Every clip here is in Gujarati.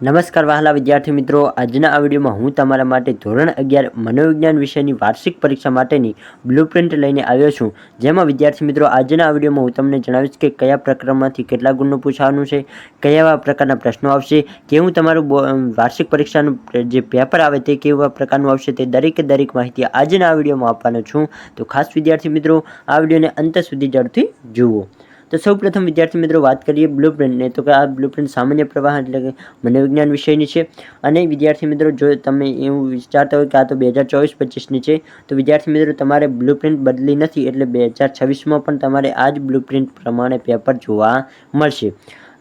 નમસ્કાર વહાલા વિદ્યાર્થી મિત્રો, આજના આ વિડીયોમાં હું તમારા માટે ધોરણ 11 મનોવિજ્ઞાન વિષયની વાર્ષિક પરીક્ષા માટેની બ્લુપ્રિન્ટ લઈને આવ્યો છું. જેમાં વિદ્યાર્થી મિત્રો આજના આ વિડીયોમાં હું તમને જણાવીશ કે કયા પ્રકરણમાંથી કેટલા ગુણનું પૂછવાનું છે, કયા પ્રકારના પ્રશ્નો આવશે, કેવું તમારું વાર્ષિક પરીક્ષાનું જે પેપર આવે તે કેવા પ્રકારનું આવશે, તે દરેક માહિતી આજના આ વિડીયોમાં આપવાનો છું. તો ખાસ વિદ્યાર્થી મિત્રો આ વિડીયોને અંત સુધી જરૂરથી જુઓ. તો સૌપ્રથમ વિદ્યાર્થી મિત્રો વાત કરીએ બ્લુપ્રિન્ટને, તો કે આ બ્લુપ્રિન્ટ સામાન્ય પ્રવાહ એટલે કે મનોવિજ્ઞાન વિષયની છે. અને વિદ્યાર્થી મિત્રો જો તમે એવું વિચારતા હોય કે આ તો 2024-25ની છે, તો વિદ્યાર્થી મિત્રો તમારે બ્લુપ્રિન્ટ બદલી નથી, એટલે 2026માં પણ તમારે આ જ બ્લુપ્રિન્ટ પ્રમાણે પેપર જોવા મળશે.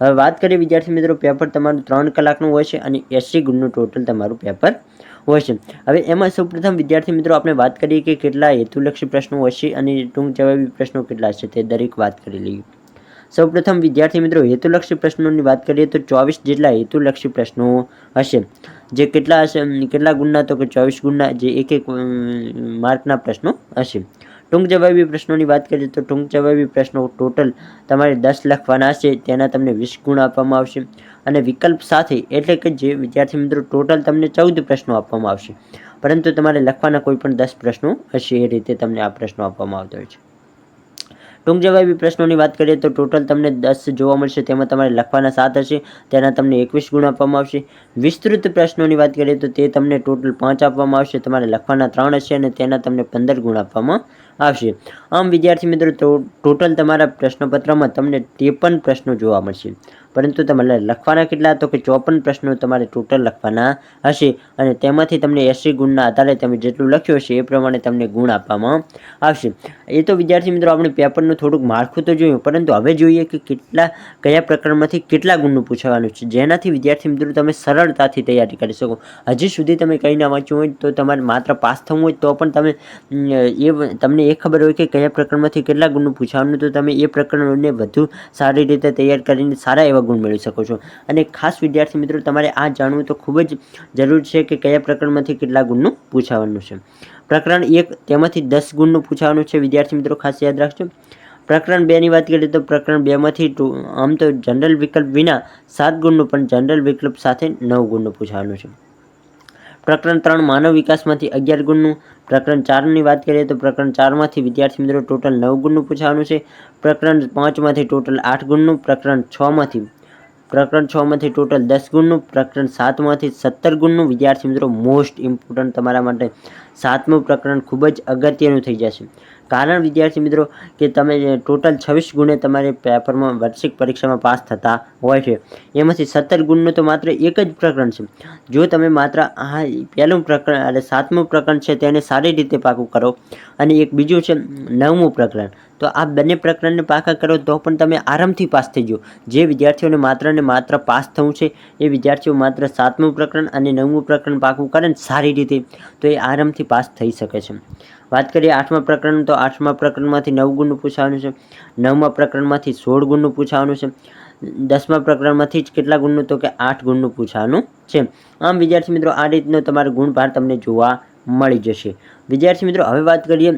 હવે વાત કરીએ વિદ્યાર્થી મિત્રો, પેપર તમારું 3 કલાકનું હોય છે અને 80 ગુણનું ટોટલ તમારું પેપર હોય છે. હવે એમાં સૌપ્રથમ વિદ્યાર્થી મિત્રો આપણે વાત કરીએ કે કેટલા હેતુલક્ષી પ્રશ્નો હશે અને ટૂંક જવાબી પ્રશ્નો કેટલા હશે, તે દરેક વાત કરી લઈએ. સૌપ્રથમ વિદ્યાર્થી મિત્રો હેતુલક્ષી પ્રશ્નોની વાત કરીએ તો 24 જેટલા હેતુલક્ષી પ્રશ્નો હશે. જે કેટલા હશે, કેટલા ગુણના, તો કે 24 ગુણના, જે એક માર્કના પ્રશ્નો હશે. ટૂંક જવાબી પ્રશ્નોની વાત કરીએ તો ટૂંક જવાબી પ્રશ્નો ટોટલ તમારે 10 લખવાના હશે, તેના તમને 20 ગુણ આપવામાં આવશે. અને વિકલ્પ સાથે એટલે કે જે વિદ્યાર્થી મિત્રો ટોટલ તમને 14 પ્રશ્નો આપવામાં આવશે, પરંતુ તમારે લખવાના કોઈ પણ 10 પ્રશ્નો હશે, એ રીતે તમને આ પ્રશ્નો આપવામાં આવતા હોય છે. ટૂંક જવાબી પ્રશ્નોની વાત કરીએ તો ટોટલ તમને 10 જોવા મળશે, તેમાં તમારે લખવાના 7 હશે, તેના તમને 21 ગુણ આપવામાં આવશે. વિસ્તૃત પ્રશ્નોની વાત કરીએ તો તે તમને ટોટલ 5 આપવામાં આવશે, તમારે લખવાના 3 હશે અને તેના તમને 15 ગુણ આપવામાં આવશે. આમ વિદ્યાર્થી મિત્રો ટોટલ તમારા પ્રશ્નપત્રમાં તમને 53 પ્રશ્નો જોવા મળશે, પરંતુ તમારે લખવાના કેટલા, તો કે 54 પ્રશ્નો તમારે ટોટલ લખવાના હશે અને તેમાંથી તમને 80 ગુણના આધારે તમે જેટલું લખ્યું હશે એ પ્રમાણે તમને ગુણ આપવામાં આવશે. એ તો વિદ્યાર્થી મિત્રો આપણે પેપરનું થોડુંક માળખું તો જોયું, પરંતુ હવે જોઈએ કે કયા પ્રકરણમાંથી કેટલા ગુણનું પૂછવાનું છે, જેનાથી વિદ્યાર્થી મિત્રો તમે સરળતાથી તૈયારી કરી શકો. હજી સુધી તમે કંઈ ના વાંચ્યું હોય તો તમારે માત્ર પાસ થવું હોય તો પણ તમને એ ખબર હોય કે કયા પ્રકરણમાંથી કેટલા ગુણનું પૂછવાનું, તો તમે એ પ્રકરણોને વધુ સારી રીતે તૈયાર કરીને સારા એવા ગુણ મેળવી શકો છો. અને ખાસ વિદ્યાર્થી મિત્રો તમારે આ જાણવું તો ખૂબ જ જરૂરી છે કે કયા પ્રકરણમાંથી કેટલા ગુણનું પૂછવાનું છે. પ્રકરણ 1 તેમાંથી 10 ગુણનું પૂછવાનું છે વિદ્યાર્થી મિત્રો, ખાસ યાદ રાખજો. પ્રકરણ 2 ની વાત કરીએ તો પ્રકરણ 2 માંથી આમ તો જનરલ વિકલ્પ વિના 7 ગુણનું, પણ જનરલ વિકલ્પ સાથે 9 ગુણનું પૂછવાનું છે. પ્રકરણ 3 માનવ વિકાસમાંથી 11 ગુણનું. પ્રકરણ 4 ની વાત કરીએ તો પ્રકરણ 4 માંથી વિદ્યાર્થી મિત્રો ટોટલ 9 ગુણનું પૂછવાનું છે. પ્રકરણ 5 માંથી ટોટલ 8 ગુણનું. પ્રકરણ 6 માંથી ટોટલ 10 ગુણનું. પ્રકરણ 7 માંથી 17 ગુણનું. વિદ્યાર્થી મિત્રો મોસ્ટ ઇમ્પોર્ટન્ટ તમારા માટે 7મું પ્રકરણ ખૂબ જ અગત્યનું થઈ જશે, કારણ વિદ્યાર્થી મિત્રો કે તમે ટોટલ 26 ગુણે તમારે પેપરમાં વાર્ષિક પરીક્ષામાં પાસ થતા હોય છે. એમાંથી 17 ગુણનું તો માત્ર એક જ પ્રકરણ છે. જો તમે માત્ર આ પહેલું પ્રકરણ એટલે 7મું પ્રકરણ છે તેને સારી રીતે પાકું કરો અને એક બીજું છે 9મું પ્રકરણ, તો આ બંને પ્રકરણને પાકા કરો તો પણ તમે આરામથી પાસ થઈ જાઓ. જે વિદ્યાર્થીઓને માત્ર ને માત્ર પાસ થવું છે એ વિદ્યાર્થીઓ માત્ર 7મું પ્રકરણ અને 9મું પ્રકરણ પાકું કરે ને સારી રીતે, તો એ આરામથી પાસ થઈ શકે છે. વાત કરીએ 8મા પ્રકરણ, તો 8મા પ્રકરણમાંથી 9 ગુણનું પૂછવાનું છે. 9મા પ્રકરણમાંથી 16 ગુણનું પૂછવાનું છે. 10મા પ્રકરણમાંથી જ કેટલા ગુણનું, તો કે 8 ગુણનું પૂછવાનું છે. આમ વિદ્યાર્થી મિત્રો આ રીતનો તમારો ગુણભાર તમને જોવા મળી જશે. વિદ્યાર્થી મિત્રો હવે વાત કરીએ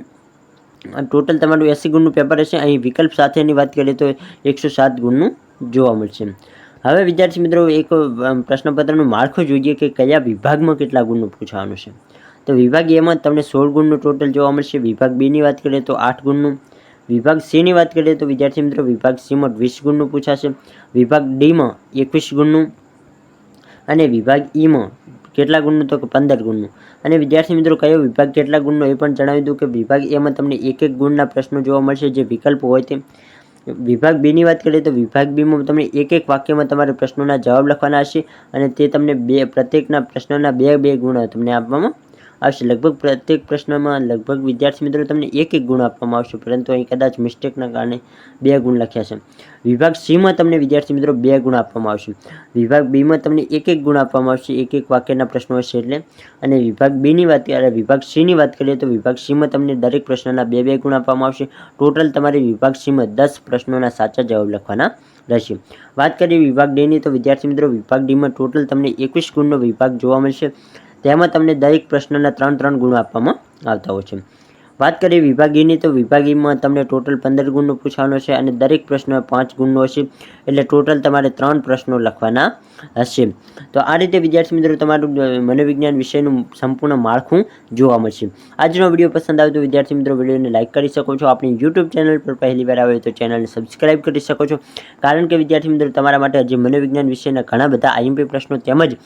ટોટલ તમારું 80 ગુણનું પેપર હશે. અહીં વિકલ્પ સાથેની વાત કરીએ તો 107 ગુણનું જોવા મળશે. હવે વિદ્યાર્થી મિત્રો એક પ્રશ્નપત્રનું માળખું જોઈએ કે કયા વિભાગમાં કેટલા ગુણનું પૂછવાનું છે. તો વિભાગ એમાં તમને 16 ગુણનું ટોટલ જોવા મળશે. વિભાગ બીની વાત કરીએ તો 8 ગુણનું. વિભાગ સીની વાત કરીએ તો વિદ્યાર્થી મિત્રો વિભાગ સીમાં 20 ગુણનું પૂછાશે. વિભાગ ડીમાં 21 ગુણનું અને વિભાગ ઈમાં કેટલા ગુણનું, તો કે 15 ગુણનું. અને વિદ્યાર્થી મિત્રો કયો વિભાગ કેટલા ગુણનો એ પણ જણાવી દઉં કે વિભાગ એમાં તમને 1 ગુણના પ્રશ્નો જોવા મળશે, જે વિકલ્પ હોય તે. વિભાગ બીની વાત કરીએ તો વિભાગ બીમાં તમને એક વાક્યમાં તમારે પ્રશ્નોના જવાબ લખવાના હશે અને તે તમને પ્રત્યેકના પ્રશ્નના 2 ગુણ તમને આપવામાં આવશે. લગભગ પ્રત્યેક પ્રશ્નમાં લગભગ વિદ્યાર્થી મિત્રો તમને 1 ગુણ આપવામાં આવશે, પરંતુ અહીં કદાચ મિસ્ટેકના કારણે 2 ગુણ લખ્યા છે. વિભાગ સીમાં તમને વિદ્યાર્થી મિત્રો 2 ગુણ આપવામાં આવશે. વિભાગ બીમાં તમને 1 ગુણ આપવામાં આવશે, 1 વાક્યના પ્રશ્નો હશે એટલે. અને વિભાગ સીની વાત કરીએ તો વિભાગ સીમાં તમને દરેક પ્રશ્નના 2 ગુણ આપવામાં આવશે. ટોટલ તમારે વિભાગ સીમાં 10 પ્રશ્નોના સાચા જવાબ લખવાના રહેશે. વાત કરીએ વિભાગ ડીની, તો વિદ્યાર્થી મિત્રો વિભાગ ડીમાં ટોટલ તમને 21 ગુણનો વિભાગ જોવા મળશે. તેમાં તમને દરેક પ્રશ્નના 3 ગુણ આપવામાં આવતા હોય છે. વાત કરીએ વિભાગીની તો વિભાગીમાં તમને ટોટલ 15 ગુણનો પૂછવાનો છે અને દરેક પ્રશ્ન 5 ગુણનો હશે, એટલે ટોટલ તમારે 3 પ્રશ્નો લખવાના હશે. તો આ રીતે વિદ્યાર્થી મિત્રો તમારું મનોવિજ્ઞાન વિષયનું સંપૂર્ણ માળખું જોવા મળશે. આજનો વિડીયો પસંદ આવે તો વિદ્યાર્થી મિત્રો વિડીયોને લાઇક કરી શકો છો. આપણી યુટ્યુબ ચેનલ પર પહેલી વાર આવે તો ચેનલને સબસ્ક્રાઇબ કરી શકો છો, કારણ કે વિદ્યાર્થી મિત્રો તમારા માટે હજી મનોવિજ્ઞાન વિષયના ઘણા બધા આઈએમપી પ્રશ્નો તેમજ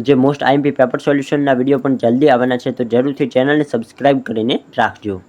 જે મોસ્ટ આઈએમપી પેપર સોલ્યુશનના વિડીયો પણ જલ્દી આવવાના છે, તો જરૂરથી ચેનલને સબસ્ક્રાઇબ કરીને રાખજો.